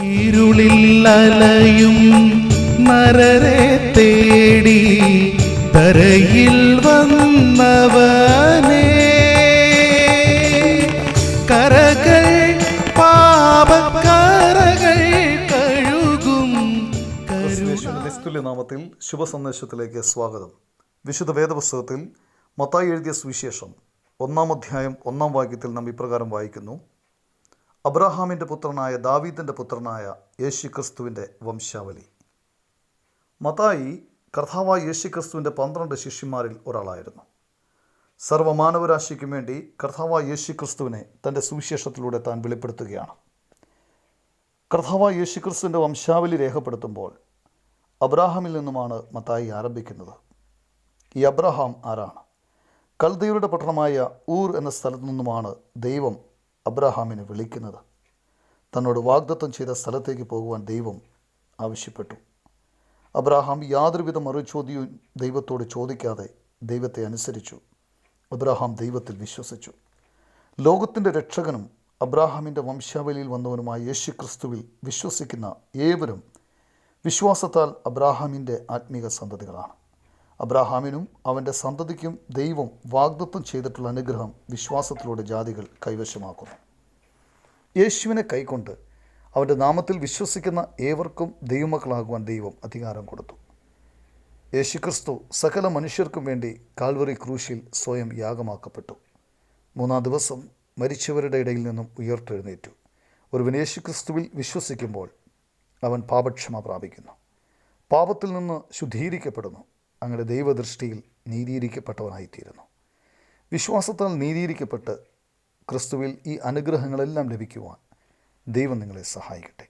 ഇരുളിൽ അലയും നരരെ തേടി തരയിൽ വന്നവനേ, കരകൾ പാപക്കരകൾ കഴുകും. നിസ്തുല്യ നാമത്തിൽ ശുഭസന്ദേശത്തിലേക്ക് സ്വാഗതം. വിശുദ്ധ വേദപുസ്തകത്തിൽ മത്തായി എഴുതിയ സുവിശേഷം 1-ാം അധ്യായം 1-ാം വാക്യത്തിൽ നാം ഇപ്രകാരം വായിക്കുന്നു: അബ്രഹാമിൻ്റെ പുത്രനായ ദാവീദിൻ്റെ പുത്രനായ യേശുക്രിസ്തുവിൻ്റെ വംശാവലി. മത്തായി കർത്താവായ യേശുക്രിസ്തുവിൻ്റെ 12 ശിഷ്യന്മാരിൽ ഒരാളായിരുന്നു. സർവ്വമാനവരാശിക്കും വേണ്ടി കർത്താവായ യേശുക്രിസ്തുവിനെ തൻ്റെ സുവിശേഷത്തിലൂടെ താൻ വെളിപ്പെടുത്തുകയാണ്. കർത്താവായ യേശുക്രിസ്തുവിൻ്റെ വംശാവലി രേഖപ്പെടുത്തുമ്പോൾ അബ്രഹാമിൽ നിന്നുമാണ് മത്തായി ആരംഭിക്കുന്നത്. ഈ അബ്രഹാം ആരാണ്? കൽദയരുടെ പട്ടണമായ ഊർ എന്ന സ്ഥലത്തു നിന്നുമാണ് ദൈവം അബ്രഹാമിനെ വിളിക്കുന്നത്. തന്നോട് വാഗ്ദത്തം ചെയ്ത സ്ഥലത്തേക്ക് പോകുവാൻ ദൈവം ആവശ്യപ്പെട്ടു. അബ്രഹാം യാതൊരുവിധ മറുചോദ്യവും ദൈവത്തോട് ചോദിക്കാതെ ദൈവത്തെ അനുസരിച്ചു. അബ്രഹാം ദൈവത്തിൽ വിശ്വസിച്ചു. ലോകത്തിൻ്റെ രക്ഷകനും അബ്രഹാമിൻ്റെ വംശാവലിയിൽ വന്നവനുമായ യേശുക്രിസ്തുവിൽ വിശ്വസിക്കുന്ന ഏവരും വിശ്വാസത്താൽ അബ്രഹാമിൻ്റെ ആത്മീക സന്തതികളാണ്. അബ്രഹാമിനും അവൻ്റെ സന്തതിക്കും ദൈവം വാഗ്ദത്തം ചെയ്തിട്ടുള്ള അനുഗ്രഹം വിശ്വാസത്തിലൂടെ ജാതികൾ കൈവശമാക്കുന്നു. യേശുവിനെ കൈക്കൊണ്ട് അവൻ്റെ നാമത്തിൽ വിശ്വസിക്കുന്ന ഏവർക്കും ദൈവമക്കളാകുവാൻ ദൈവം അധികാരം കൊടുത്തു. യേശുക്രിസ്തു സകല മനുഷ്യർക്കും വേണ്ടി കാൽവറി ക്രൂശിൽ സ്വയം യാഗമാക്കപ്പെട്ടു. 3-ാം ദിവസം മരിച്ചവരുടെ ഇടയിൽ നിന്നും ഉയർത്തെഴുന്നേറ്റു. ഒരുവൻ യേശുക്രിസ്തുവിൽ വിശ്വസിക്കുമ്പോൾ അവൻ പാപക്ഷമ പ്രാപിക്കുന്നു, പാപത്തിൽ നിന്ന് ശുദ്ധീകരിക്കപ്പെടുന്നു, അങ്ങനെ ദൈവദൃഷ്ടിയിൽ നീതീകരിക്കപ്പെട്ടവനായിത്തീരുന്നു. വിശ്വാസത്താൽ നീതീകരിക്കപ്പെട്ട് ക്രിസ്തുവിൽ ഈ അനുഗ്രഹങ്ങളെല്ലാം ലഭിക്കുവാൻ ദൈവം നിങ്ങളെ സഹായിക്കട്ടെ.